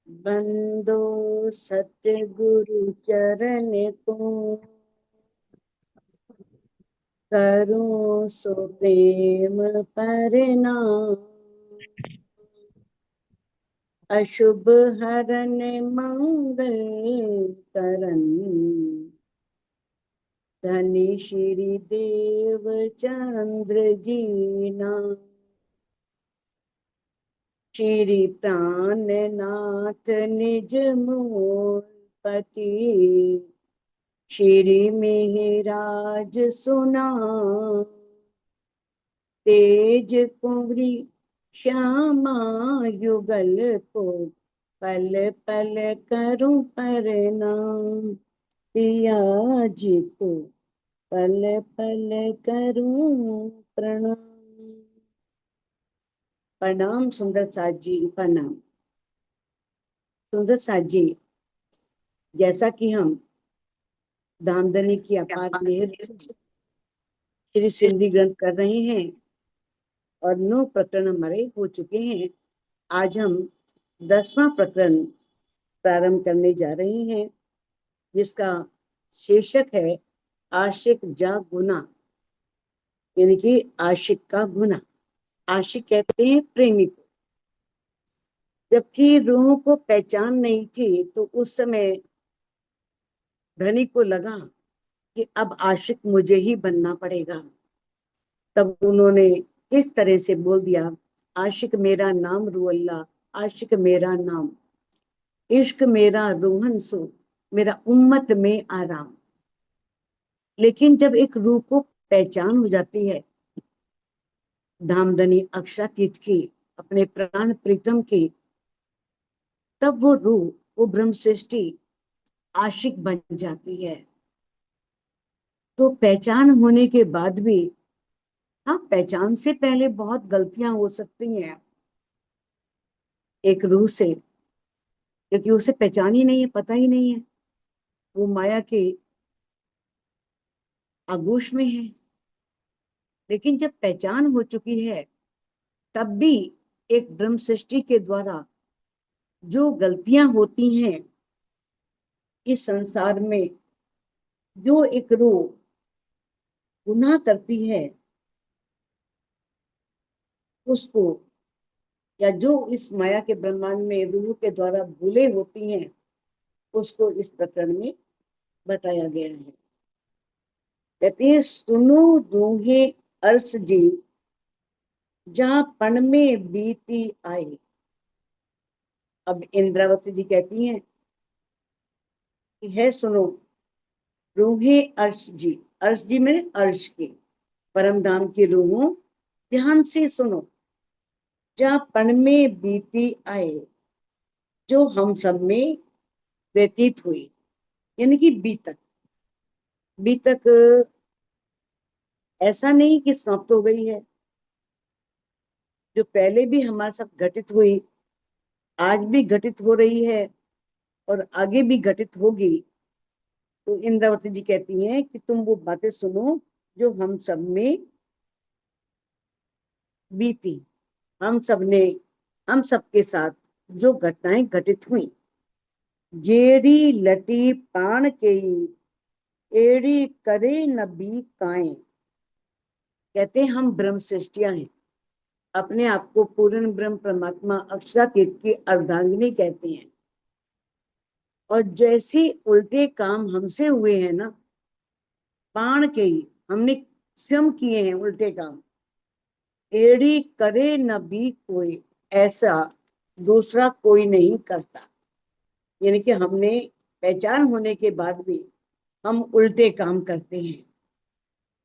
बंदो सत्य गुरु चरण को, करूं सो प्रेम प्रणाम। अशुभ हरन मंगल करन, धनी श्री देव चंद्र जी नाम। श्री प्राणनाथ निज मूल पति, श्री मेहराज सुना। तेज कुंवरी श्यामा युगल को, पल पल करूं प्रणाम। पिया जी को पल पल करूं प्रणाम। प्रणाम सुंदर साथ जी, प्रणाम। सुंदर साथ जी, जैसा कि हम दामदनी की अपार मेहर से श्री सिंधी ग्रंथ कर रहे हैं और 9 प्रकरण हमारे हो चुके हैं। आज हम 10वां प्रकरण प्रारंभ करने जा रहे हैं, जिसका शीर्षक है आशिक जा गुना, यानी कि आशिक का गुना। आशिक कहते हैं प्रेमी को। जबकि रूहों को पहचान नहीं थी, तो उस समय धनी को लगा कि अब आशिक मुझे ही बनना पड़ेगा। तब उन्होंने किस तरह से बोल दिया, आशिक मेरा नाम रू अल्लाह, आशिक मेरा नाम, इश्क मेरा रोहन सो, मेरा उम्मत में आराम। लेकिन जब एक रूह को पहचान हो जाती है, धामधनी अक्षातीत की, अपने प्राण प्रीतम की, तब वो रूह, वो ब्रह्म सृष्टि आशिक बन जाती है। तो पहचान होने के बाद भी, हाँ, पहचान से पहले बहुत गलतियां हो सकती हैं एक रूह से, क्योंकि उसे पहचान ही नहीं है, पता ही नहीं है, वो माया के आगोश में है। लेकिन जब पहचान हो चुकी है, तब भी एक ब्रह्म सृष्टि के द्वारा जो गलतियां होती हैं इस संसार में, जो एक रूह गुनाह करती है उसको, या जो इस माया के ब्रह्मांड में रूह के द्वारा भूले होती हैं, उसको इस प्रकरण में बताया गया है। कहते हैं, सुनो दूहे अर्स जी, जहां पण में बीती आए। अब इंद्रावती जी कहती हैं कि है सुनो रूहे अर्श जी। अर्श जी में अर्श की, परम धाम की रूहों, ध्यान से सुनो, जहां पण में बीती आए, जो हम सब में व्यतीत हुई, यानी कि बीतक। बीतक ऐसा नहीं कि समाप्त हो गई है, जो पहले भी हमारे साथ घटित हुई, आज भी घटित हो रही है और आगे भी घटित होगी। तो इंद्रावती जी कहती हैं कि तुम वो बातें सुनो जो हम सब में बीती, हम सब ने, हम सबके साथ जो घटनाएं घटित हुई। जेड़ी लटी पान के, एड़ी करे न बी काए। कहते हैं हम ब्रह्म सृष्टियां हैं, अपने आप को पूर्ण ब्रह्म परमात्मा अक्षरातीत की अर्धांगिनी कहते हैं। और जैसे उल्टे काम हमसे हुए हैं ना, पाण के ही हमने स्वयं किए हैं उल्टे काम। एड़ी करे न भी कोई, ऐसा दूसरा कोई नहीं करता। यानी कि हमने पहचान होने के बाद भी हम उल्टे काम करते हैं।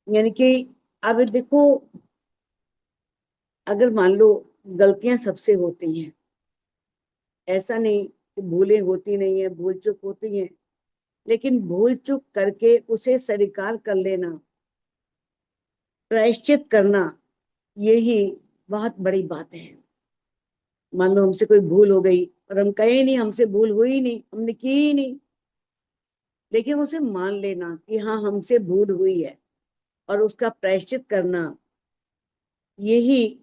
यानी कि अब देखो, अगर मान लो गलतियां सबसे होती हैं, ऐसा नहीं कि भूलें होती नहीं है, भूल चूक होती है, लेकिन भूल चूक करके उसे स्वीकार कर लेना, प्रायश्चित करना, यही बहुत बड़ी बात है। मान लो हमसे कोई भूल हो गई और हम कहे नहीं हमसे भूल हुई नहीं, हमने की ही नहीं, लेकिन उसे मान लेना कि हाँ हमसे भूल हुई है और उसका प्रायश्चित करना, यही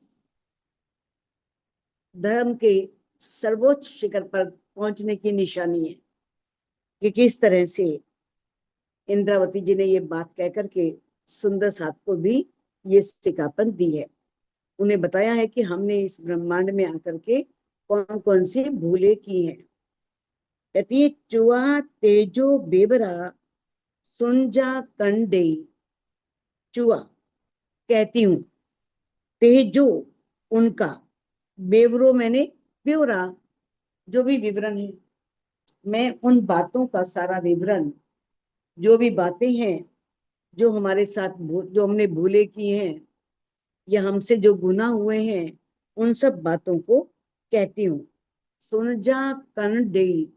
धर्म के सर्वोच्च शिखर पर पहुंचने की निशानी है कि किस तरह से इंद्रावती जी ने ये बात कह करके सुंदर साथ को भी ये सिखापन दी है। उन्हें बताया है कि हमने इस ब्रह्मांड में आकर के कौन कौन सी भूले की हैं। कहती है, चुआ तेजो बेबरा सुनजा कंडे। चुआ कहती हूँ, तेजो उनका, बेवरो मैंने ब्यौरा, जो भी विवरण है, मैं उन बातों का सारा विवरण, जो भी बातें हैं जो हमारे साथ जो हमने भूले की हैं या हमसे जो गुनाह हुए हैं, उन सब बातों को कहती हूँ। सुन जा कन दे,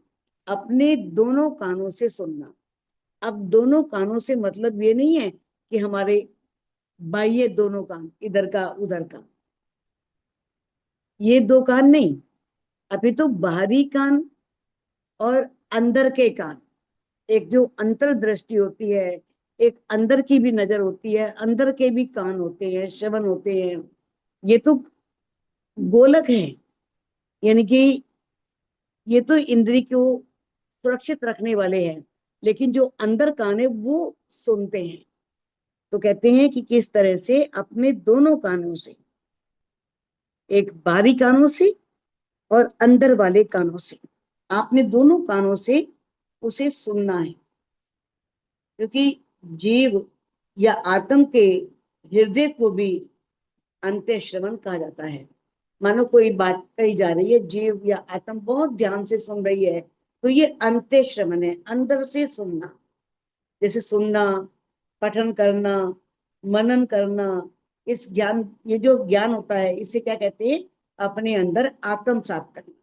अपने दोनों कानों से सुनना। अब दोनों कानों से मतलब ये नहीं है कि हमारे बाह्य दोनों कान, इधर का उधर का, ये दो कान नहीं, अभी तो बाहरी कान और अंदर के कान। एक जो अंतर्दृष्टि होती है, एक अंदर की भी नजर होती है, अंदर के भी कान होते हैं, श्रवण होते हैं। ये तो गोलक है, यानी कि ये तो इंद्री को सुरक्षित रखने वाले हैं, लेकिन जो अंदर कान है वो सुनते हैं। तो कहते हैं कि किस तरह से अपने दोनों कानों से, एक बाहरी कानों से और अंदर वाले कानों से, आपने दोनों कानों से उसे सुनना है। क्योंकि जीव या आत्म के हृदय को भी अंत्य श्रवण कहा जाता है। मानो कोई बात कही जा रही है, जीव या आत्म बहुत ध्यान से सुन रही है, तो ये अंत्य श्रवण है, अंदर से सुनना। जैसे सुनना, पठन करना, मनन करना, इस ज्ञान, ये जो ज्ञान होता है, इसे क्या कहते हैं? अपने अंदर आत्मसात करना।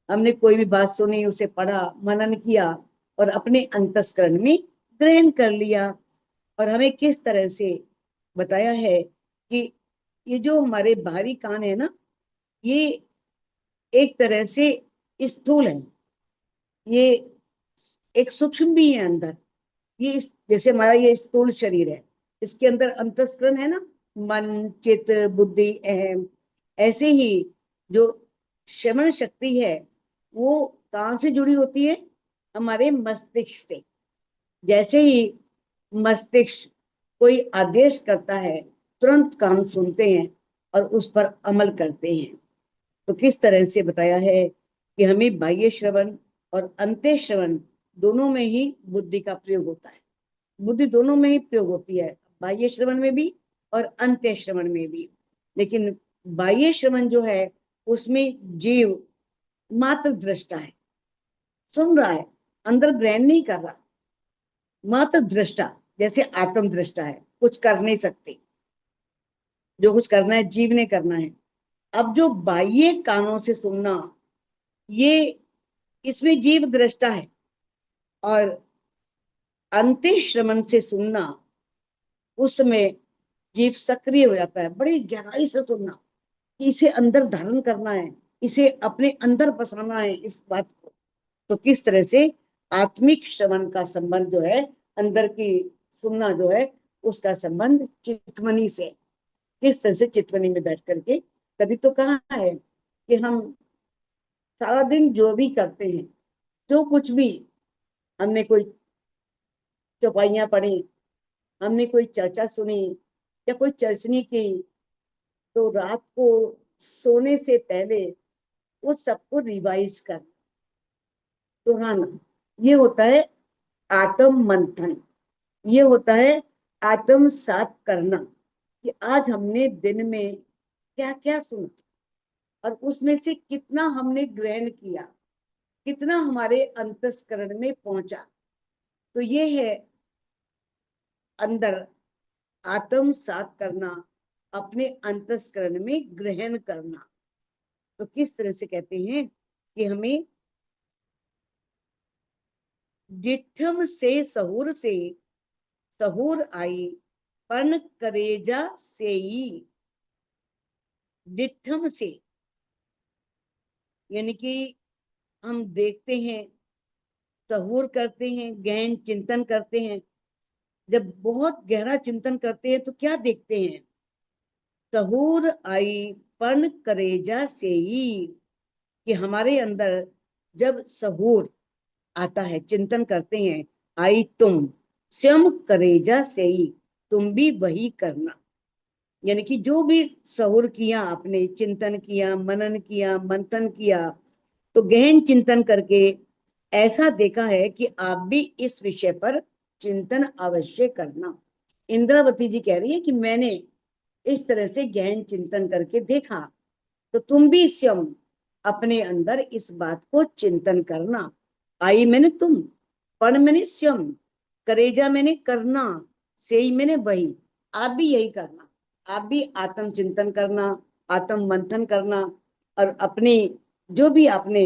हमने कोई भी बात सुनी, उसे पढ़ा, मनन किया और अपने अंतस्करण में ग्रहण कर लिया। और हमें किस तरह से बताया है कि ये जो हमारे बाहरी कान है ना, ये एक तरह से स्थूल है, ये एक सूक्ष्म भी है अंदर। ये जैसे हमारा ये स्थूल शरीर है, इसके अंदर अंतस्करण है ना, मन, चित्त, बुद्धि, अहम। ऐसे ही जो श्रवण शक्ति है, वो कहाँ से जुड़ी होती है? हमारे मस्तिष्क से। जैसे ही मस्तिष्क कोई आदेश करता है, तुरंत कान सुनते हैं और उस पर अमल करते हैं। तो किस तरह से बताया है कि हमें बाह्य श्रवण और अंत्य श्रवण दोनों में ही बुद्धि का प्रयोग होता है। बुद्धि दोनों में ही प्रयोग होती है, बाह्य श्रवण में भी और अंत्य श्रवण में भी। लेकिन बाह्य श्रवण जो है, उसमें जीव मात्र दृष्टा है, सुन रहा है, अंदर ग्रहण नहीं कर रहा, मात्र दृष्टा। जैसे आत्म दृष्टा है, कुछ कर नहीं सकते, जो कुछ करना है जीव ने करना है। अब जो बाह्य कानों से सुनना, ये इसमें जीव दृष्टा है, और अंत्य श्रवण से सुनना, उस समय जीव सक्रिय हो जाता है। बड़ी गहराई से सुनना, इसे अंदर धारण करना है, इसे अपने अंदर बसाना है इस बात को। तो किस तरह से आत्मिक श्रवण का संबंध जो है, अंदर की सुनना जो है, उसका संबंध चितवनी से। किस तरह से चितवनी में बैठ करके, तभी तो कहा है कि हम सारा दिन जो भी करते हैं, जो कुछ भी, हमने कोई चौपाइयां पढ़ी, हमने कोई चर्चा सुनी या कोई चर्चनी की, तो रात को सोने से पहले वो सबको रिवाइज कर, दोहराना, ये होता है आत्म मंथन। ये होता है आत्म सात करना, कि आज हमने दिन में क्या क्या सुना और उसमें से कितना हमने ग्रहण किया, कितना हमारे अंतस्करण में पहुंचा। तो ये है अंदर आत्म सात करना, अपने अंतस्करण में ग्रहण करना। तो किस तरह से कहते हैं कि हमें डिठम से सहूर आई, पर्ण करेजा सेई। डिठम से यानी कि हम देखते हैं, सहूर करते हैं, गहन चिंतन करते हैं। जब बहुत गहरा चिंतन करते हैं तो क्या देखते हैं? सहूर आई पर्ण करेजा सेई, कि हमारे अंदर जब सहूर आता है, चिंतन करते हैं, आई तुम स्वयं करेजा से ही, तुम भी वही करना। यानी कि जो भी सहूर किया आपने, चिंतन किया, मनन किया, मंथन किया, तो गहन चिंतन करके ऐसा देखा है कि आप भी इस विषय पर चिंतन अवश्य करना। इंद्रावती जी कह रही है कि मैंने इस तरह से गहन चिंतन करके देखा, तो तुम भी स्वयं अपने अंदर इस बात को चिंतन करना। आई मैंने तुम, पण मैंने स्वयं, करेजा मैंने करना, से ही मैंने वही, आप भी यही करना। आप भी आत्म चिंतन करना, आत्म मंथन करना, और अपनी जो भी आपने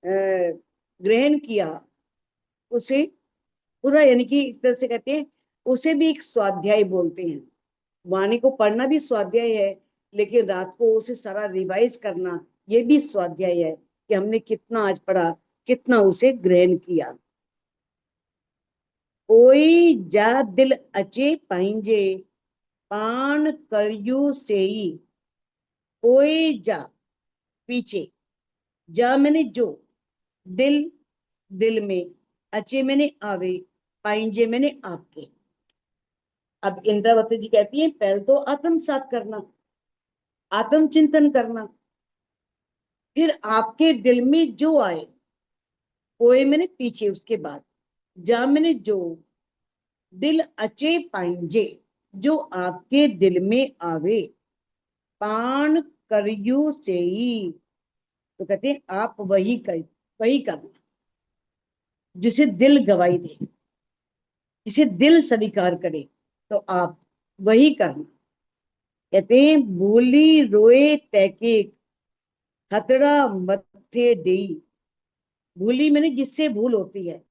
ग्रहण किया उसे पूरा, यानी कि एक तरह से कहते हैं उसे भी एक स्वाध्याय बोलते हैं। वाणी को पढ़ना भी स्वाध्याय है, लेकिन रात को उसे सारा रिवाइज करना ये भी स्वाध्याय है कि हमने कितना आज पढ़ा, कितना उसे ग्रहण किया। कोई जा दिल अचे पाइंजे, पान करयू से ही। कोई जा पीछे, जा मैंने जो, दिल दिल में, अचे मैंने आवे, पाइंजे मैंने आपके। अब इंद्रावती जी कहती है पहले तो आत्मसात करना, आत्मचिंतन करना, फिर आपके दिल में जो आए, कोई मैंने पीछे, उसके बाद जा मैंने जो, दिल अचे पाइंजे, जो आपके दिल में आवे, पान करयू से ही। तो कहते हैं आप वही कर, वही करना, जिसे दिल गवाही दे, जिसे दिल स्वीकार करे, तो आप वही करना। कहते हैं भूली रोए तैके, हथड़ा मत्थे डेई। भूली मैंने जिससे भूल होती है,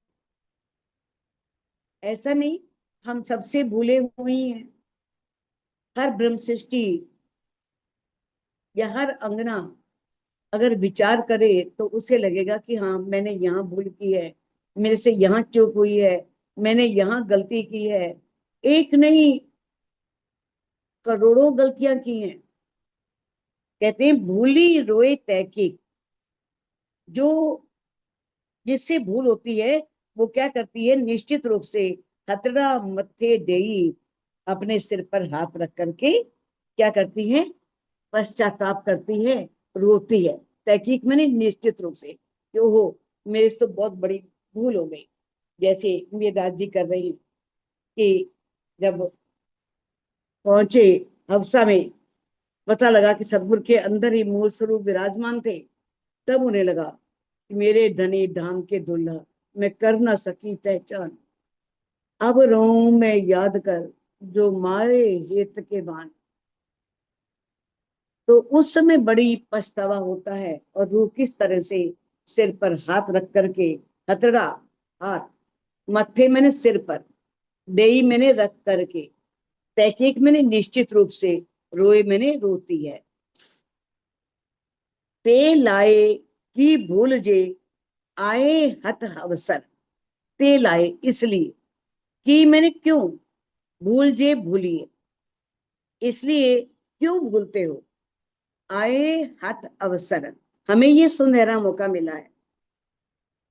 ऐसा नहीं, हम सबसे भूले हुए हैं। हर ब्रह्म सृष्टि या हर अंगना अगर विचार करे तो उसे लगेगा कि हाँ मैंने यहाँ भूल की है, मेरे से यहाँ चूक हुई है, मैंने यहाँ गलती की है। एक नहीं, करोड़ों गलतियां की हैं। कहते हैं भूली रोए तहकीक, जो जिससे भूल होती है वो क्या करती है, निश्चित रूप से हथड़ा मत्थे डेई, अपने सिर पर हाथ रख करके क्या करती है, पश्चाताप करती है, रोती है। तहकीक मैंने निश्चित रूप से कि ओहो मेरे से तो बहुत बड़ी भूल हो गई। जैसे मेराज जी कर रही कि जब पहुंचे हफ्सा में, पता लगा कि सदगुरु के अंदर ही मूल स्वरूप विराजमान थे, तब उन्हें लगा कि मेरे धनी धाम के दुल्हा, मैं कर ना सकी पहचान, अब रहूं मैं याद कर जो मारे हेत के बाण। तो उस समय बड़ी पछतावा होता है, और वो किस तरह से सिर पर हाथ रख करके, हथड़ा हाथ, मत्थे मैंने सिर पर, देई मैंने रख करके, तहकीक मैंने निश्चित रूप से, रोए मैंने रोती है। ते लाए की भूल जे, आए हत अवसर। ते लाए इसलिए, कि मैंने क्यों, भूल जे भूलिए, इसलिए क्यों भूलते हो, आए हत अवसर, हमें ये सुनहरा मौका मिला है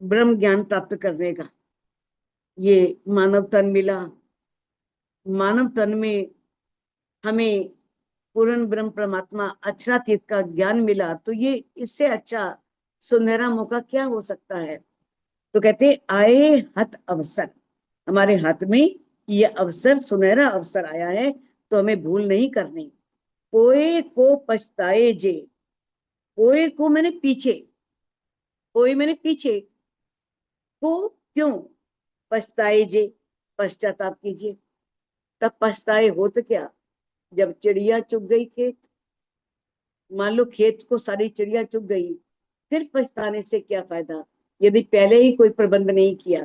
ब्रह्म ज्ञान प्राप्त करने का। ये मानव तन मिला, मानव तन में हमें पूर्ण ब्रह्म परमात्मा अक्षरातीत का ज्ञान मिला, तो ये इससे अच्छा सुनहरा मौका क्या हो सकता है। तो कहते आए हत अवसर, हमारे हाथ में ये अवसर, सुनहरा अवसर आया है, तो हमें भूल नहीं करनी। कोई को पछताए जे, कोई को मैंने पीछे, कोई मैंने पीछे, को क्यों, पछताए जे, पश्चाताप कीजिए। तब पछताए हो तो क्या, जब चिड़िया चुग गई खेत, मान लो खेत को सारी चिड़िया चुग गई, फिर पछताने से क्या फायदा, यदि पहले ही कोई प्रबंध नहीं किया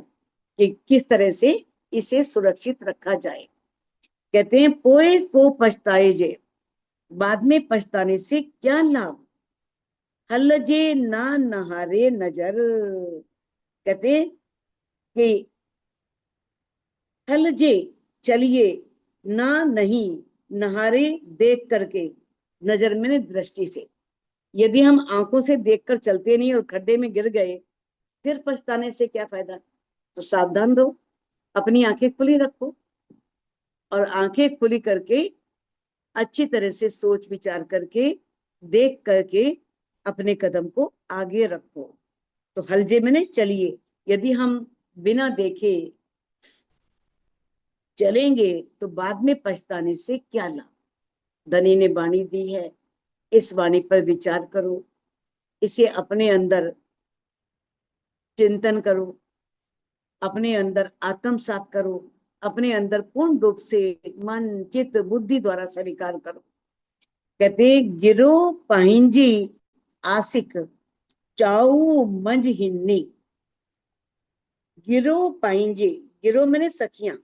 कि किस तरह से इसे सुरक्षित रखा जाए। कहते हैं पोए को पछताए जे, बाद में पछताने से क्या लाभ, हलजे ना नहारे नजर। कहते हैं कि हलजे चलिए, ना नहीं, नहारे देख करके, नजर में दृष्टि से। यदि हम आंखों से देखकर चलते नहीं और खड्डे में गिर गए, फिर पछताने से क्या फायदा। तो सावधान रहो, अपनी आंखें खुली रखो, और आंखें खुली करके अच्छी तरह से सोच विचार करके देख करके अपने कदम को आगे रखो। तो हलजे में ने चलिए, यदि हम बिना देखे चलेंगे तो बाद में पछताने से क्या लाभ। धनी ने वाणी दी है, इस वाणी पर विचार करो, इसे अपने अंदर चिंतन करो, अपने अंदर आत्मसात करो, अपने अंदर पूर्ण रूप से मन चित्त बुद्धि द्वारा स्वीकार करो। कहते गिरो पाहिंजी आसिक चाऊ मंज हिन्नी। गिरो पाहिंजी, गिरो मैंने सखियां,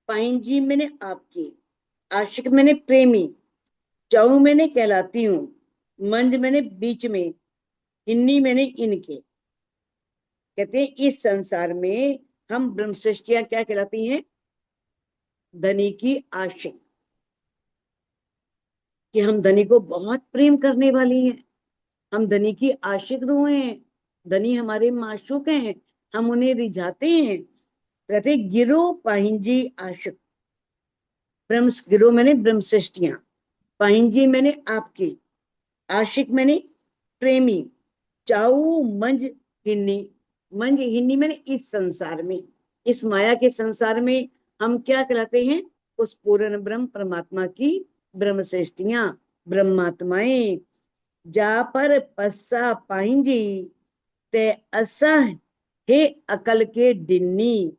पाहिंजी मैंने आपकी, आशिक मैंने प्रेमी, चाऊ मैंने कहलाती हूँ, मंज मैंने बीच में, हिन्नी मैंने इनके। कहते हैं इस संसार में हम ब्रह्म सृष्टियां क्या कहलाती हैं, धनी की आशिक, कि हम धनी को बहुत प्रेम करने वाली हैं, हम धनी की आशिक रूह हैं, धनी हमारे माशूक हैं, हम उन्हें रिझाते हैं। कहते गिरो पाहिंजी आशिक, ब्रह्म गिरो मैंने ब्रह्म सृष्टियां, पाहिंजी मैंने आपकी, आशिक मैंने प्रेमी, चाऊ मंज हिन्नी, मंज हिन्नी मैंने इस संसार में, इस माया के संसार में हम क्या कहलाते हैं, उस पूर्ण ब्रह्म परमात्मा की ब्रह्म सृष्टियां, ब्रह्मात्माएं। जा पर पस्सा पाहिंजी ते असा हे अकल के डिन्नी।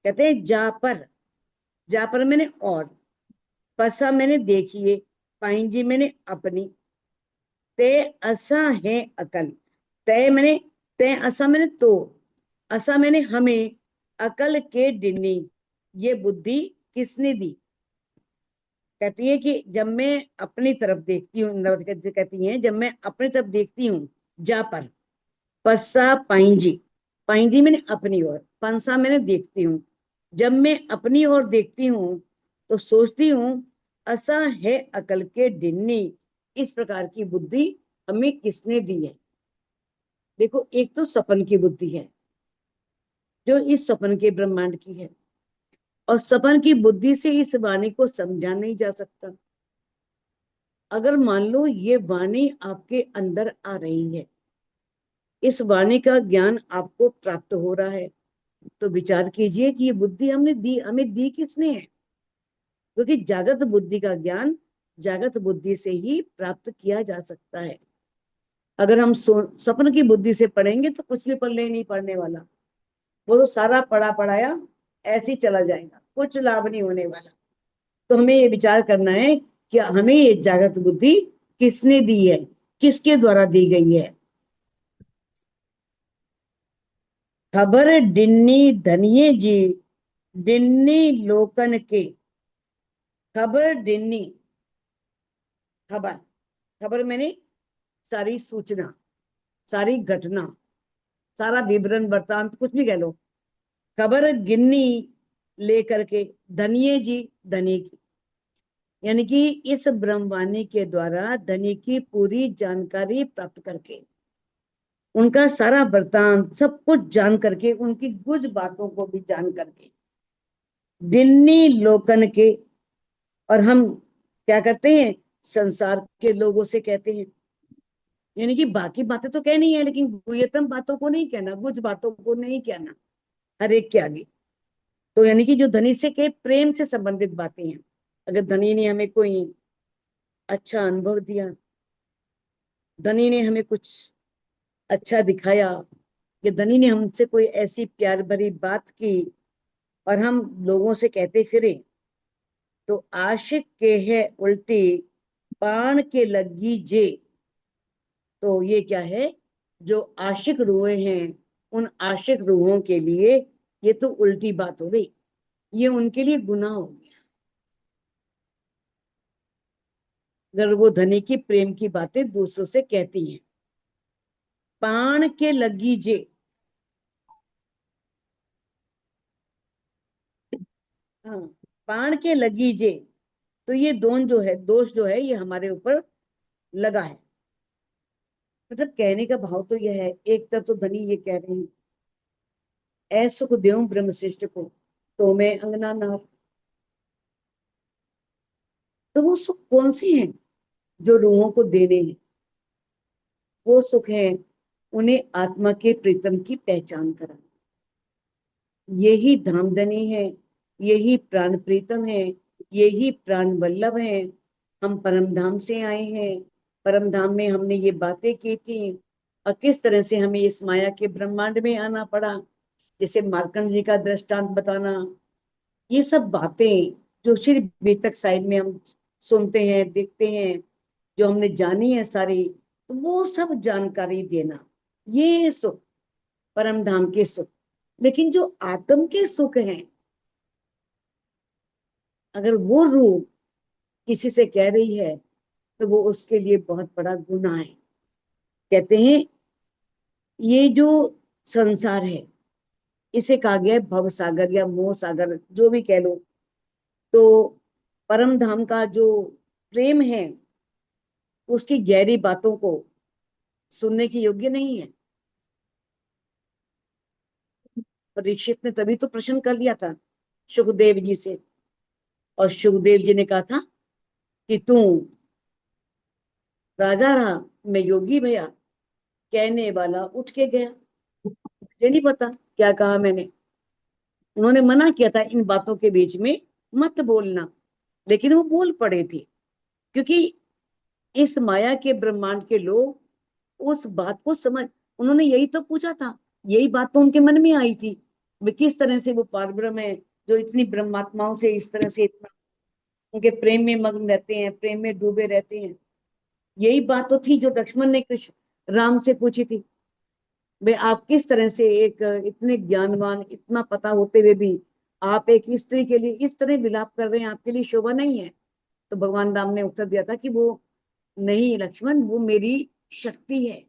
कहते हैं जा पर मैंने और, पसा मैंने देखिए, पाहिंजी मैंने अपनी, ते असा है अकल, तय मैंने, तय असा मैंने तो, असा मैंने हमें, अकल के डिन्नी, ये बुद्धि किसने दी। कहती है कि जब मैं अपनी तरफ देखती हूँ, कहती है जब मैं अपनी तरफ देखती हूँ, जा पर पस्सा पाइंजी, पाइंजी मैंने अपनी ओर, पंसा मैंने देखती हूँ, जब मैं अपनी ओर देखती हूँ तो सोचती हूँ असा है अकल के डिन्नी, इस प्रकार की बुद्धि हमें किसने दी है। देखो एक तो सपन की बुद्धि है जो इस सपन के ब्रह्मांड की है, और सपन की बुद्धि से इस वाणी को समझा नहीं जा सकता। अगर मान लो ये वाणी आपके अंदर आ रही है, इस वाणी का ज्ञान आपको प्राप्त हो रहा है, तो विचार कीजिए कि ये बुद्धि हमने दी, हमें दी किसने है। क्योंकि जागृत बुद्धि का ज्ञान जागृत बुद्धि से ही प्राप्त किया जा सकता है। अगर हम सपन की बुद्धि से पढ़ेंगे तो कुछ भी पढ़ नहीं पढ़ने वाला, वो तो सारा पढ़ा पढ़ाया ऐसे ही चला जाएगा, कुछ लाभ नहीं होने वाला। तो हमें ये विचार करना है कि हमें ये जागृत बुद्धि किसने दी है, किसके द्वारा दी गई है। खबर डिन्नी धनिये जी, डिन्नी लोकन के। खबर डिन्नी, खबर, खबर मैंने सारी सूचना, सारी घटना, सारा विवरण वृत्तांत कुछ भी कह लो, खबर गिन्नी लेकर के, धनिये जी धनी की, यानी कि इस ब्रह्मवाणी के द्वारा धनी की पूरी जानकारी प्राप्त करके, उनका सारा वृत्तांत सब कुछ जान करके, उनकी कुछ बातों को भी जान करके, दिन्नी लोकन के। और हम क्या करते हैं, संसार के लोगों से कहते हैं, यानी कि बाकी बातें तो कहनी है लेकिन गुह्यतम बातों को नहीं कहना, कुछ बातों को नहीं कहना हर एक के आगे। तो यानी कि जो धनी से के प्रेम से संबंधित बातें हैं, अगर धनी ने हमें कोई अच्छा अनुभव दिया, धनी ने हमें कुछ अच्छा दिखाया, या धनी ने हमसे कोई ऐसी प्यार भरी बात की, और हम लोगों से कहते फिरे, तो आशिक के है उल्टी पान के लगी जे। तो ये क्या है, जो आशिक रूहें हैं, उन आशिक रूहों के लिए ये तो उल्टी बात हो गई, ये उनके लिए गुनाह हो गया। अगर वो धनी की प्रेम की बातें दूसरों से कहती हैं, पान के लगी जे, हाँ, पान के लगी जे, तो ये दोष जो है ये हमारे ऊपर लगा है। मतलब कहने का भाव तो यह है, एक तरफ तो धनी ये कह रहे हैं, ऐ सुख देव ब्रह्म शिष्ट को, तो मैं अंगना नार। तो वो सुख कौन से हैं जो रूहों को देने हैं? वो सुख है उन्हें आत्मा के प्रीतम की पहचान करा। यही धामधनी है, यही प्राण प्रीतम है, यही प्राण वल्लभ है। हम परम धाम से आए हैं, परम धाम में हमने ये बातें की थी, और किस तरह से हमें इस माया के ब्रह्मांड में आना पड़ा, जैसे मार्कंड जी का दृष्टांत बताना। ये सब बातें जो सिर्फ बेतक साइड में हम सुनते हैं, देखते हैं, जो हमने जानी है सारी, तो वो सब जानकारी देना, ये सुख, परम धाम के सुख। लेकिन जो आत्म के सुख हैं, अगर वो रूह किसी से कह रही है, तो वो उसके लिए बहुत बड़ा गुनाह है। कहते हैं ये जो संसार है, इसे कहा गया है भव सागर या मोह सागर, जो भी कह लो। तो परम धाम का जो प्रेम है, उसकी गहरी बातों को सुनने के योग्य नहीं है। परीक्षित ने तभी तो प्रश्न कर लिया था सुखदेव जी से, और सुखदेव जी ने कहा था कि तू राजा रहा, मैं योगी भया। कहने वाला उठ के गया, मुझे नहीं पता क्या कहा मैंने। उन्होंने मना किया था इन बातों के बीच में मत बोलना, लेकिन वो बोल पड़े थे, क्योंकि इस माया के ब्रह्मांड के लोग उस बात को समझ, उन्होंने यही तो पूछा था, यही बात तो उनके मन में आई थी। वे किस तरह से वो पारब्रह्म है जो इतनी ब्रह्मात्माओं से इस तरह से इतना उनके प्रेम में मग्न रहते हैं, प्रेम में डूबे रहते हैं। यही बात तो थी जो लक्ष्मण ने कृष्ण राम से पूछी थी। वे आप किस तरह से एक इतने ज्ञानवान, इतना पता होते हुए भी आप एक स्त्री के लिए इस तरह विलाप कर रहे हैं, आपके लिए शोभा नहीं है? तो भगवान राम ने उत्तर दिया था कि वो नहीं लक्ष्मण, वो मेरी शक्ति है,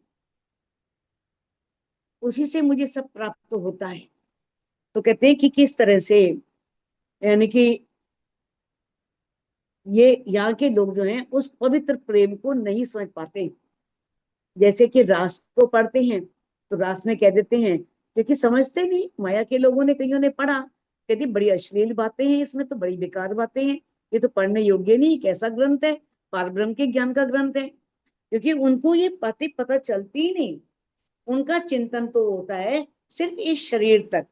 उसी से मुझे सब प्राप्त होता है। तो कहते हैं कि किस तरह से, यानी कि ये यहाँ के लोग जो हैं उस पवित्र प्रेम को नहीं समझ पाते। जैसे कि रास को पढ़ते हैं, तो रास में कह देते हैं, क्योंकि समझते नहीं, माया के लोगों ने, कईयों ने पढ़ा, कहती बड़ी अश्लील बातें हैं इसमें, तो बड़ी बेकार बातें हैं, ये तो पढ़ने योग्य नहीं, कैसा ग्रंथ है, पारब्रह्म के ज्ञान का ग्रंथ है। क्योंकि उनको ये बातें पता चलती ही नहीं। उनका चिंतन तो होता है सिर्फ इस शरीर तक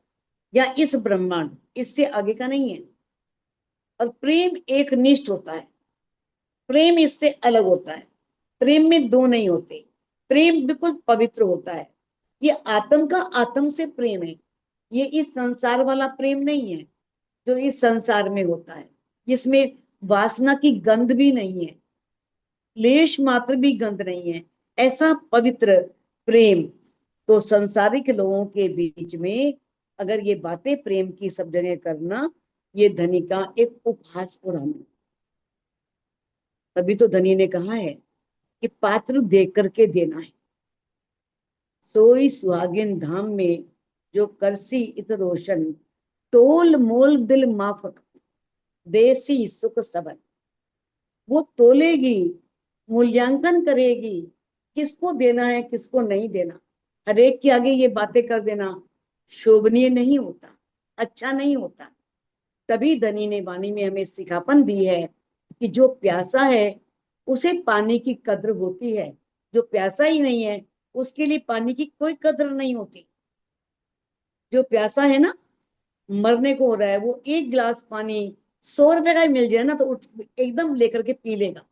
या इस ब्रह्मांड, इससे आगे का नहीं है। और प्रेम एक निष्ठ होता है, प्रेम इससे अलग होता है। प्रेम में दो नहीं होते, प्रेम बिल्कुल पवित्र होता है। ये आत्म का आत्म से प्रेम है, ये इस संसार वाला प्रेम नहीं है जो इस संसार में होता है, जिसमें वासना की गंध भी नहीं है, लेश मात्र भी गंध नहीं है। ऐसा पवित्र प्रेम तो संसारिक लोगों के बीच में, अगर ये बातें प्रेम की सब जगह करना, ये धनी का एक उपहास उड़ाना। तभी तो धनी ने कहा है कि पात्र देख करके देना है। सोई सुहागिन धाम में जो करसी इत रोशन, तोल मोल दिल माफक, देसी सुख सबन। वो तोलेगी, मूल्यांकन करेगी, किसको देना है किसको नहीं देना। हर एक के आगे ये बातें कर देना शोभनीय नहीं होता, अच्छा नहीं होता। तभी धनी ने वाणी में हमें सिखापन दी है कि जो प्यासा है उसे पानी की कद्र होती है, जो प्यासा ही नहीं है उसके लिए पानी की कोई कद्र नहीं होती। जो प्यासा है ना, मरने को हो रहा है, वो एक गिलास पानी 100 रुपए का मिल जाए ना, तो उठ एकदम लेकर के पी लेगा।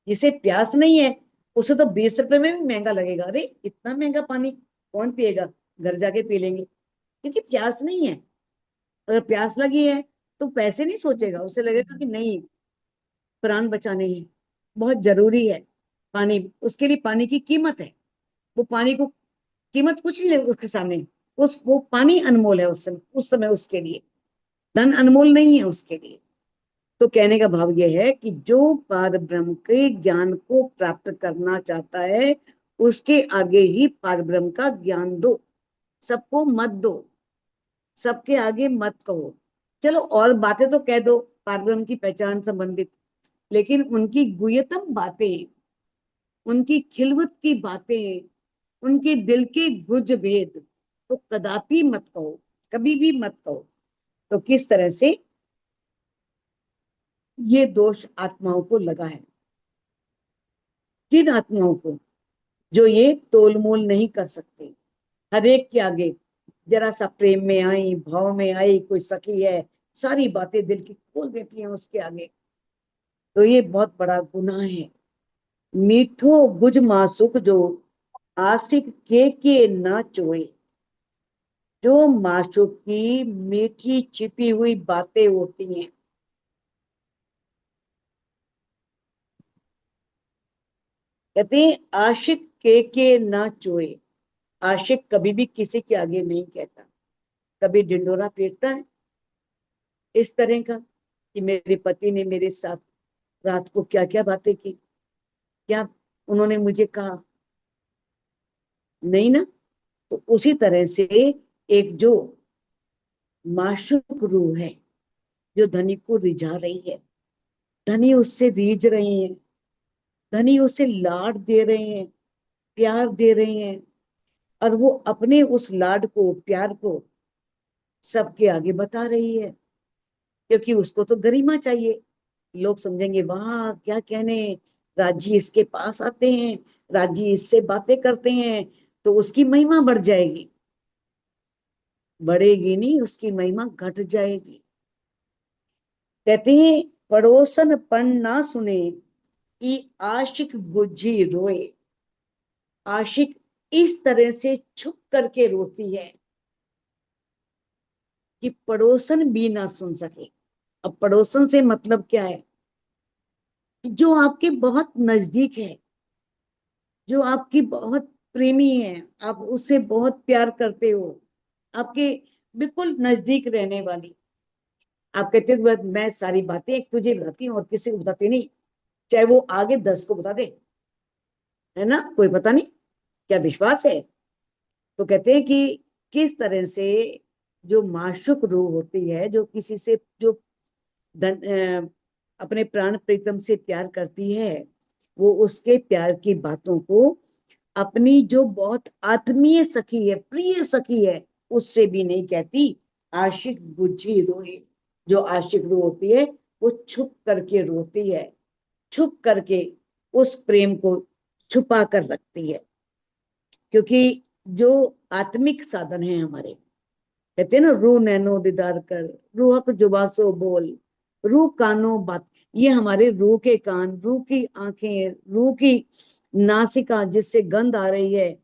जिसे प्यास नहीं है उसे तो 20 रुपए में भी महंगा लगेगा, अरे इतना महंगा पानी कौन पिएगा, घर जाके पी लेंगे, क्योंकि प्यास नहीं है। अगर प्यास लगी है तो पैसे नहीं सोचेगा, उसे लगेगा कि नहीं, प्राण बचाने हैं, बहुत जरूरी है पानी, उसके लिए पानी की कीमत है। वो पानी को कीमत कुछ नहीं है उसके सामने, उस वो पानी अनमोल है उस समय उसके लिए, धन अनमोल नहीं है उसके लिए। तो कहने का भाव यह है कि जो पार ब्रह्म के ज्ञान को प्राप्त करना चाहता है, उसके आगे ही पार ब्रह्म का ज्ञान दो, सबको मत दो, सबके आगे मत कहो। चलो और बातें तो कह दो पार ब्रह्म की पहचान संबंधित, लेकिन उनकी गुह्यतम बातें, उनकी खिलवत की बातें, उनके दिल के गुज भेद तो कदापि मत कहो, कभी भी मत कहो। तो किस तरह से ये दोष आत्माओं को लगा है? किन आत्माओं को? जो ये तोल मोल नहीं कर सकते, हर एक के आगे जरा सा प्रेम में आई, भाव में आई, कोई सखी है, सारी बातें दिल की खोल देती हैं उसके आगे। तो ये बहुत बड़ा गुनाह है। मीठो गुज मासुक जो आशिक के ना चोए। जो माशूक की मीठी छिपी हुई बातें होती हैं, कहते हैं आशिक के ना चोए। आशिक कभी भी किसी के आगे नहीं कहता, कभी ढिंडोरा पीटता है इस तरह का कि मेरे पति ने मेरे साथ रात को क्या क्या बातें की, क्या उन्होंने मुझे कहा, नहीं ना। तो उसी तरह से एक जो माशूक रूह है, जो धनी को रिझा रही है, धनी उससे रीझ रहे हैं, धनी उसे लाड दे रहे हैं, प्यार दे रहे हैं, और वो अपने उस लाड को, प्यार को सबके आगे बता रही है, क्योंकि उसको तो गरिमा चाहिए। लोग समझेंगे वाह क्या कहने, राजी इसके पास आते हैं, राजी इससे बातें करते हैं, तो उसकी महिमा बढ़ जाएगी। बढ़ेगी नहीं, उसकी महिमा घट जाएगी। कहते हैं पड़ोसन पण ना सुने, ई आशिक गुज्जी रोए। आशिक इस तरह से छुप करके रोती है कि पड़ोसन भी ना सुन सके। अब पड़ोसन से मतलब क्या है? जो आपके बहुत नजदीक है, जो आपकी बहुत प्रेमी है, आप उससे बहुत प्यार करते हो, आपके बिल्कुल नजदीक रहने वाली। आप कहते हो कि मैं सारी बातें एक तुझे बताती हूँ और किसी को बताती नहीं, चाहे वो आगे 10 को बता दे, है ना, कोई पता नहीं, क्या विश्वास है? तो कहते हैं कि किस तरह से जो माशुक रूह होती है, जो किसी से जो अपने प्राण प्रीतम से प्यार करती है, वो उसके प्यार की बातों को अपनी जो बहुत आत्मीय सखी है, प्रिय सखी है, उससे भी नहीं कहती। आशिक बुझी रोए। जो आशिक रूह होती है वो छुप करके रोती है, छुप करके उस प्रेम को छुपा कर रखती है। क्योंकि जो आत्मिक साधन है हमारे, कहते हैं ना, रू नैनो दीदार कर, रूहक जुबासो बोल, रू कानो बात। ये हमारे रूह के कान, रूह की आंखें, रूह की नासिका जिससे गंध आ रही है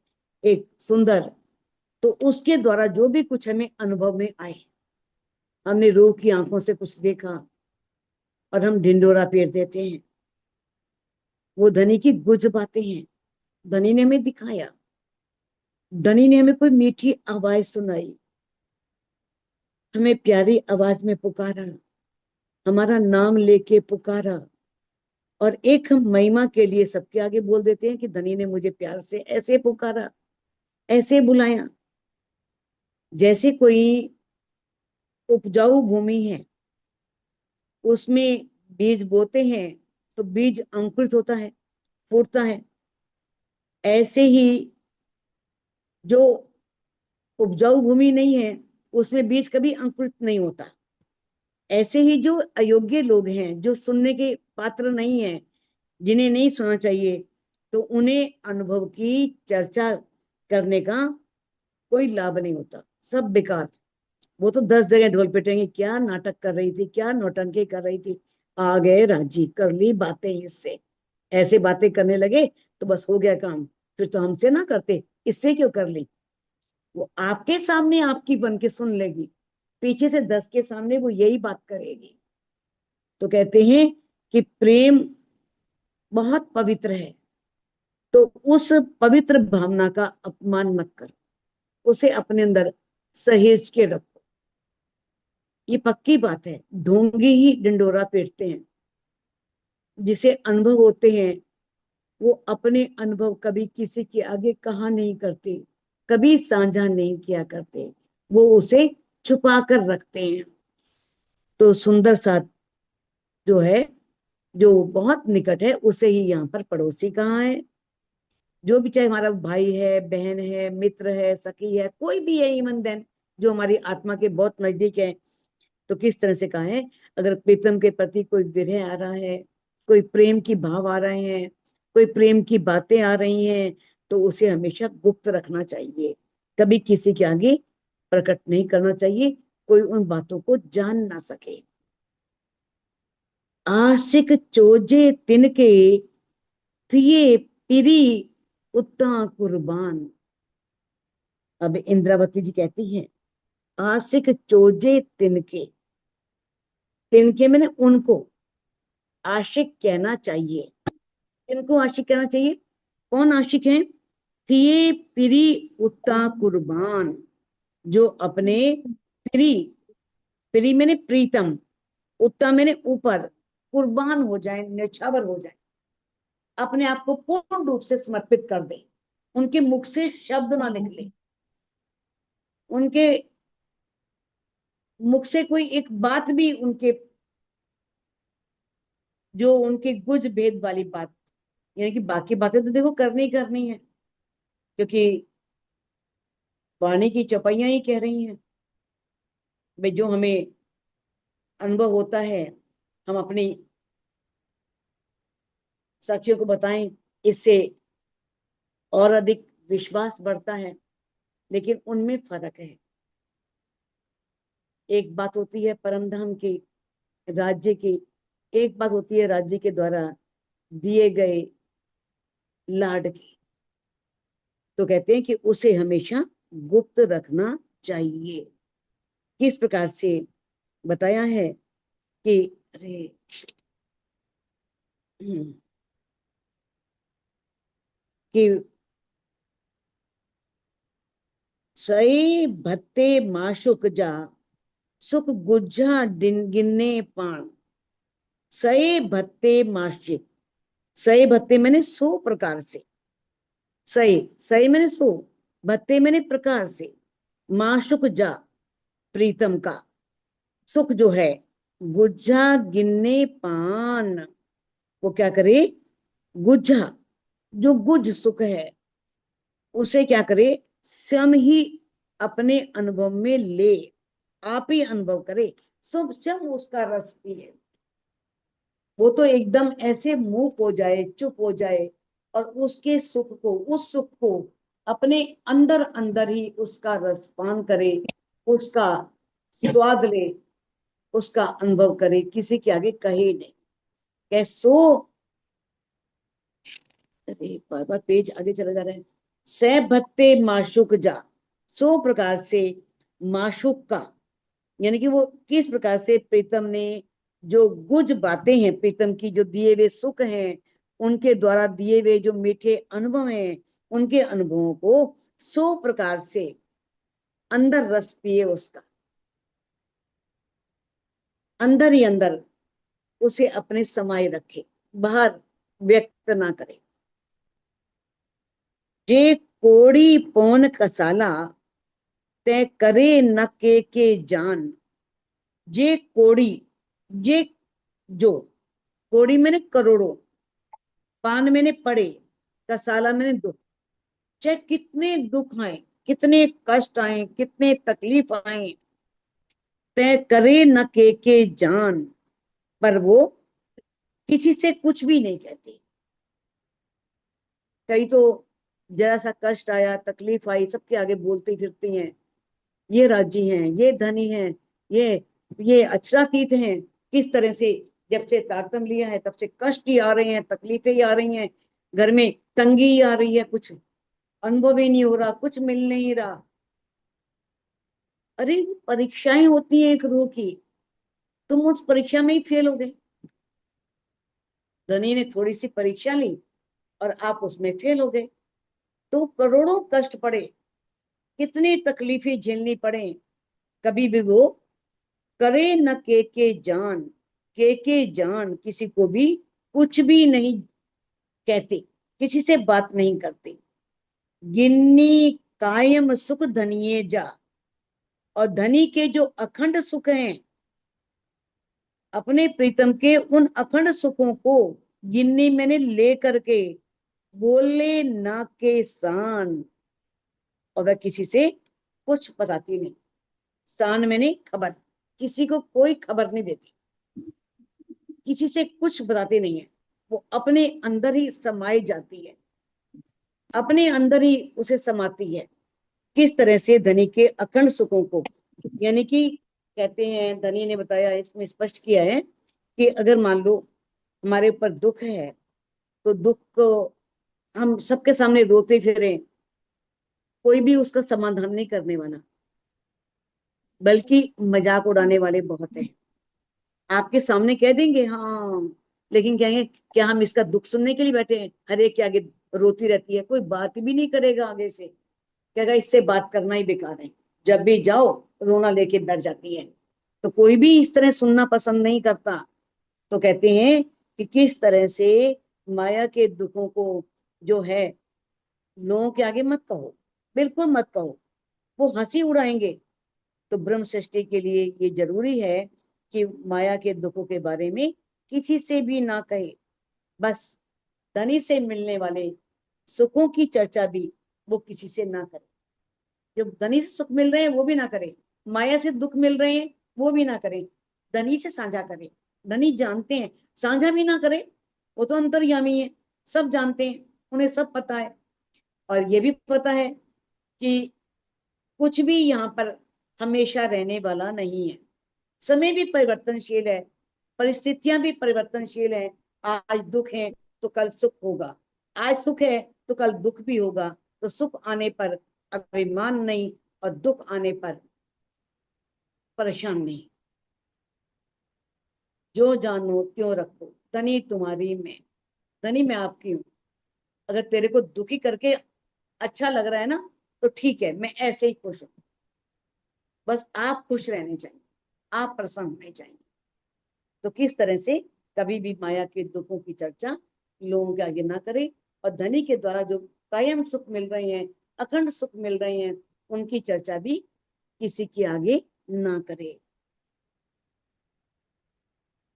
एक सुंदर, तो उसके द्वारा जो भी कुछ हमें अनुभव में आए, हमने रूह की आंखों से कुछ देखा और हम ढिंडोरा पीट देते हैं, वो धनी की गुज बातें हैं। धनी ने हमें दिखाया, धनी ने हमें कोई मीठी आवाज सुनाई, हमें प्यारी आवाज में पुकारा, हमारा नाम लेके पुकारा, और एक हम महिमा के लिए सबके आगे बोल देते हैं कि धनी ने मुझे प्यार से ऐसे पुकारा, ऐसे बुलाया। जैसे कोई उपजाऊ भूमि है, उसमें बीज बोते हैं तो बीज अंकुरित होता है, फूटता है, ऐसे ही जो उपजाऊ भूमि नहीं है, उसमें बीज कभी अंकुरित नहीं होता। ऐसे ही जो अयोग्य लोग हैं, जो सुनने के पात्र नहीं है, जिन्हें नहीं सुनना चाहिए, तो उन्हें अनुभव की चर्चा करने का कोई लाभ नहीं होता, सब बेकार। वो तो 10 जगह ढोल पिटेंगे, क्या नाटक कर रही थी, क्या नौटंकी कर रही थी, आ गए राजी, कर ली बातें इससे, ऐसे बातें करने लगे तो बस हो गया काम, फिर तो हमसे ना करते, इससे क्यों कर ली। वो आपके सामने आपकी बन के सुन लेगी, पीछे से 10 के सामने वो यही बात करेगी। तो कहते हैं कि प्रेम बहुत पवित्र है, तो उस पवित्र भावना का अपमान मत करो, उसे अपने अंदर सहेज के रखो। ये पक्की बात है, ढोंगी ही डिंडोरा पीटते हैं। जिसे अनुभव होते हैं वो अपने अनुभव कभी किसी के आगे कहा नहीं करते, कभी साझा नहीं किया करते, वो उसे छुपा कर रखते हैं। तो सुंदर साथ जो है, जो बहुत निकट है, उसे ही यहाँ पर पड़ोसी कहा है। जो भी, चाहे हमारा भाई है, बहन है, मित्र है, सखी है, कोई भी है, इवन देन जो हमारी आत्मा के बहुत नजदीक है, तो किस तरह से कहा है, अगर प्रीतम के प्रति कोई विरह आ रहा है, कोई प्रेम की भाव आ रहे हैं, कोई प्रेम की बातें आ रही हैं, तो उसे हमेशा गुप्त रखना चाहिए, कभी किसी के आगे प्रकट नहीं करना चाहिए, कोई उन बातों को जान ना सके। आशिक चोजे तिनके थिए पिरी उतना कुर्बान। अब इंद्रावती जी कहती हैं, आशिक चोजे तिनके, तिनके मैंने उनको आशिक कहना चाहिए। इनको आशिक कहना चाहिए। कौन आशिक है? थिए पिरी उत्ता कुर्बान, जो अपने प्री, प्री मैंने प्रीतम, उत्ता मैंने ऊपर, कुर्बान हो जाए, न्यौछावर हो जाए, अपने आप को पूर्ण रूप से समर्पित कर दे, उनके मुख से शब्द ना निकले, उनके मुख से कोई एक बात भी, उनके जो उनके गुज भेद वाली बात, यानी कि बाकी बातें तो देखो करनी ही करनी है, क्योंकि वाणी की चौपाइयां ही कह रही हैं भाई, जो हमें अनुभव होता है हम अपनी साथियों को बताएं, इससे और अधिक विश्वास बढ़ता है। लेकिन उनमें फर्क है। एक बात होती है परम धाम की, राज्य की, एक बात होती है राज्य के द्वारा दिए गए लाड की। तो कहते हैं कि उसे हमेशा गुप्त रखना चाहिए। किस प्रकार से बताया है कि अरे कि सई भत्ते माशुक जा, सुख गुज्जा गिन्ने पान। सए भत्ते माशिक, सए भत्ते मैंने 100 प्रकार से, सए सए मैंने 100, भत्ते मैंने प्रकार से, माशुक जा प्रीतम का, सुख जो है, गुज्जा गिन्ने पान, वो क्या करे, गुज्जा जो गुज सुख है, उसे क्या करे, स्वयं ही अपने अनुभव में ले, आप ही अनुभव करे, सब स्वयं उसका रस पिए। वो तो एकदम ऐसे मूक हो जाए, चुप हो जाए, और उसके सुख को, उस सुख को अपने अंदर अंदर ही उसका रस पान करे, उसका स्वाद ले, उसका अनुभव करे, किसी के आगे कहे नहीं। कैसो, अरे बार बार पेज आगे चला जा रहा है। सै भत्ते माशुक जा, 100 प्रकार से माशुक का, यानी कि वो किस प्रकार से प्रीतम ने जो गुज बातें हैं, प्रीतम की जो दिए हुए सुख हैं, उनके द्वारा दिए हुए जो मीठे अनुभव हैं, उनके अनुभवों को 100 प्रकार से अंदर रस पिए, उसका अंदर ही अंदर उसे अपने समाये रखे, बाहर व्यक्त ना करे। जे कोड़ी पौन कसाला, तय करे न के जान। जे कोड़ी, जे जो, कोड़ी मैंने करोड़ों, पान मैंने पड़े, कसाला मैंने दुख, चाहे कितने दुख आए, कितने कष्ट आए, कितने तकलीफ आए, तय करे न के जान, पर वो किसी से कुछ भी नहीं कहती। कई तो जरा सा कष्ट आया, तकलीफ आई, सबके आगे बोलती फिरती हैं, ये राजी हैं, ये धनी हैं, ये अक्षरातीत हैं। किस तरह से जब से तारतम लिया है तब से कष्ट ही आ रहे हैं, तकलीफें ही आ रही हैं, घर में तंगी ही आ रही है, कुछ अनुभव ही नहीं हो रहा, कुछ मिल नहीं रहा। अरे परीक्षाएं होती हैं एक रूह की, तुम उस परीक्षा में ही फेल हो गए। धनी ने थोड़ी सी परीक्षा ली और आप उसमें फेल हो गए, तो करोड़ों कष्ट पड़े, कितनी तकलीफें झेलनी पड़े, कभी भी वो करे न के जान, के जान किसी को भी कुछ भी नहीं कहते, किसी से बात नहीं करते। गिन्नी कायम सुख धनिये जा, और धनी के जो अखंड सुख हैं, अपने प्रीतम के उन अखंड सुखों को गिन्नी मैंने ले करके बोले ना के सान, और वह किसी से कुछ बताती नहीं। सान मैंने खबर, किसी को कोई खबर नहीं देती, किसी से कुछ बताती नहीं है। वो अपने अंदर ही समाई जाती है, अपने अंदर ही उसे समाती है। किस तरह से धनी के अखंड सुखों को, यानी कि कहते हैं, धनी ने बताया, इसमें स्पष्ट किया है कि अगर मान लो हमारे ऊपर दुख है, तो दुख को हम सबके सामने रोते फिरें, कोई भी उसका समाधान नहीं करने वाला, बल्कि मजाक उड़ाने वाले बहुत हैं। आपके सामने कह देंगे हाँ, लेकिन कहेंगे क्या हम इसका दुख सुनने के लिए बैठे हैं, हर एक के आगे रोती रहती है, कोई बात भी नहीं करेगा आगे से, कहेगा इससे बात करना ही बेकार है, जब भी जाओ रोना लेके बैठ जाती है। तो कोई भी इस तरह सुनना पसंद नहीं करता। तो कहते हैं कि किस तरह से माया के दुखों को जो है, लोगों के आगे मत कहो, बिल्कुल मत कहो, वो हंसी उड़ाएंगे। तो ब्रह्म सृष्टि के लिए ये जरूरी है कि माया के दुखों के बारे में किसी से भी ना कहे। बस धनी से मिलने वाले सुखों की चर्चा भी वो किसी से ना करे। जो धनी से सुख मिल रहे हैं वो भी ना करे, माया से दुख मिल रहे हैं वो भी ना करे, धनी से साझा करे। धनी जानते हैं, साझा भी ना करे, वो तो अंतर्यामी है, सब जानते हैं, उन्हें सब पता है। और ये भी पता है कि कुछ भी यहाँ पर हमेशा रहने वाला नहीं है, समय भी परिवर्तनशील है, परिस्थितियां भी परिवर्तनशील है। आज दुख है तो कल सुख होगा, आज सुख है तो कल दुख भी होगा। तो सुख आने पर अभिमान नहीं, और दुख आने पर परेशान नहीं। जो जानो त्यों रखो, धनी तुम्हारी मैं, धनी मैं आपकी हूं। अगर तेरे को दुखी करके अच्छा लग रहा है ना, तो ठीक है, मैं ऐसे ही खुश हूं। बस आप खुश रहने चाहिए, आप प्रसन्न होने चाहिए। तो किस तरह से कभी भी माया के दुखों की चर्चा लोगों के आगे ना करें, और धनी के द्वारा जो कायम सुख मिल रहे हैं, अखंड सुख मिल रहे हैं, उनकी चर्चा भी किसी के आगे ना करे।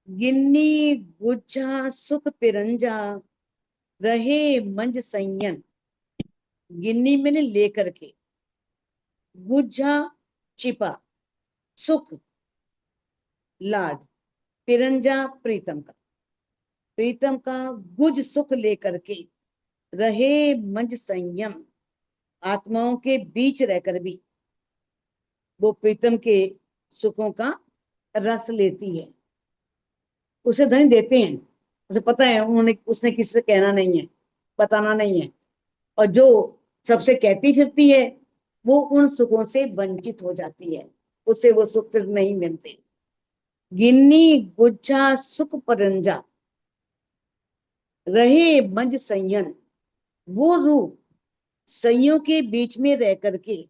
गिन्नी गुज्जा सुख पिरंजा, रहे मंज संयन। गिन्नी मैंने लेकर के, गुज्जा छिपा, सुख लाड, पिरंजा प्रीतम का, प्रीतम का गुज सुख लेकर के, रहे मंज संयम, आत्माओं के बीच रहकर भी वो प्रीतम के सुखों का रस लेती है। उसे धनी देते हैं, उसे पता है उन्होंने, उसने किसी से कहना नहीं है, बताना नहीं है। और जो सबसे कहती फिरती है, वो उन सुखों से वंचित हो जाती है, उसे वो सुख फिर नहीं मिलते। गिन्नी गुज्जा सुख परंजा, रहे मंज संयन। वो रूह संयों के बीच में रह करके,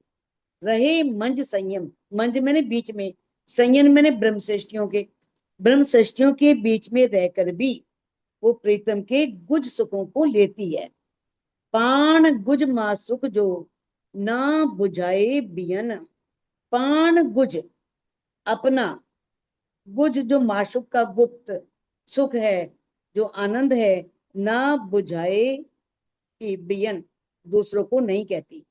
रहे मंज संयम, मंज मैंने बीच में, संयम मैंने ब्रह्म सृष्टियों के बीच में रहकर भी वो प्रीतम के गुज सुखों को लेती है। पाण गुज मासुक जो ना बुझाए बियन, पाण गुज अपना, गुज जो माशुक का गुप्त सुख है, जो आनंद है, ना बुझाए कि बियन, दूसरों को नहीं कहती।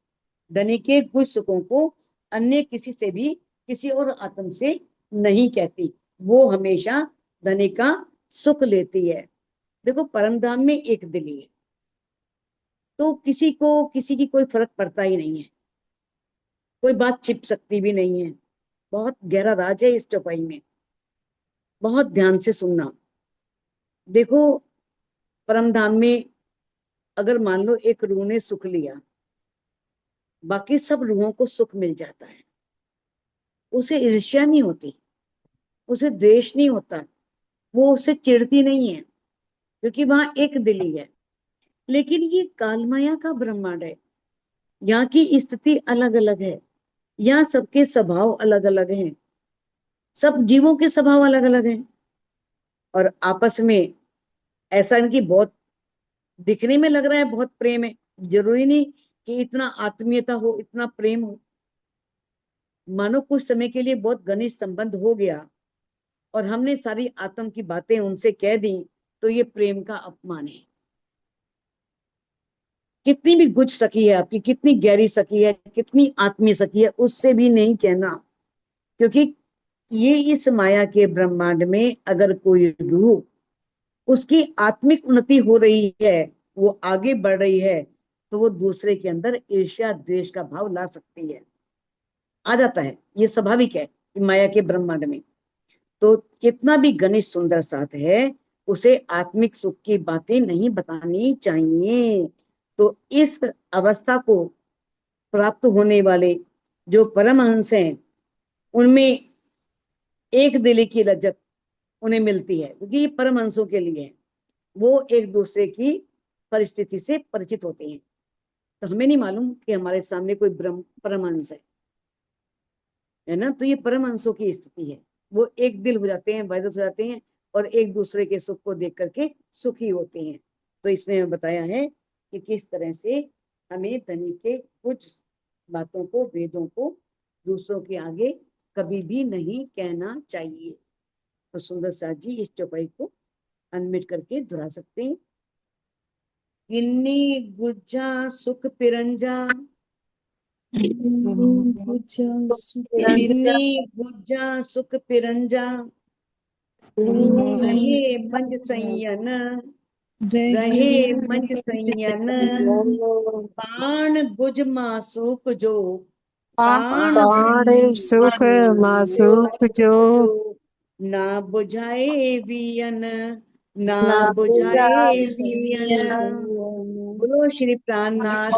धनी के कुछ सुखों को अन्य किसी से भी, किसी और आत्म से नहीं कहती, वो हमेशा धनी का सुख लेती है। देखो परम धाम में एक दिली है, तो किसी को किसी की कोई फर्क पड़ता ही नहीं है, कोई बात छिप सकती भी नहीं है। बहुत गहरा राज है इस चौपाई में, बहुत ध्यान से सुनना। देखो परम धाम में अगर मान लो एक रूह ने सुख लिया, बाकी सब रूहों को सुख मिल जाता है, उसे ईर्ष्या नहीं होती, उसे द्वेष नहीं होता, वो उससे चिढ़ती नहीं है, क्योंकि वहां एक दिली है। लेकिन ये कालमाया का ब्रह्मांड है, यहाँ की स्थिति अलग अलग है, यहाँ सबके स्वभाव अलग अलग हैं, सब जीवों के स्वभाव अलग अलग हैं। और आपस में ऐसा इनकी बहुत, दिखने में लग रहा है बहुत प्रेम है, जरूरी नहीं कि इतना आत्मीयता हो, इतना प्रेम हो। मानो कुछ समय के लिए बहुत घनिष्ठ संबंध हो गया और हमने सारी आत्म की बातें उनसे कह दी, तो ये प्रेम का अपमान है। कितनी भी गुज सकी है आपकी, कितनी गहरी सकी है, कितनी आत्मीय सकी है, उससे भी नहीं कहना। क्योंकि ये इस माया के ब्रह्मांड में अगर कोई रूह उसकी आत्मिक उन्नति हो रही है, वो आगे बढ़ रही है, तो वो दूसरे के अंदर ईर्ष्या द्वेष का भाव ला सकती है, आ जाता है। ये स्वाभाविक है कि माया के ब्रह्मांड में। तो कितना भी घनिष्ठ सुंदर साथ है, उसे आत्मिक सुख की बातें नहीं बतानी चाहिए। तो इस अवस्था को प्राप्त होने वाले जो परमहंस हैं, उनमें एक दिल की लज्जत उन्हें मिलती है, क्योंकि ये परमहंसों के लिए है। वो एक दूसरे की परिस्थिति से परिचित होते हैं। तो हमें नहीं मालूम कि हमारे सामने कोई ब्रह्म परमहंस है ना, तो ये परमहंसों की स्थिति है। वो एक दिल हो जाते हैं, वैद्य हो जाते हैं, और एक दूसरे के सुख को देख करके सुखी होते हैं। तो इसमें बताया है कि किस तरह से हमें धनी के कुछ बातों को, वेदों को दूसरों के आगे कभी भी नहीं कहना चाहिए। तो सुंदर साथ जी इस चौपाई को अनमिट करके दोहरा सकते हैं। किन्नी गुज्जा सुख पिरंजा, किन्नी गुज्जा सुख पिरंजा, रहे मंज संयन, रहे मंज संयन, पाण गुज मासूक जो, पाण बाण सुख मासुक जो, जो ना बुझाए वियन, ना ना बुझाए बुझाए वियन। वियन। बोलो श्री प्राणनाथ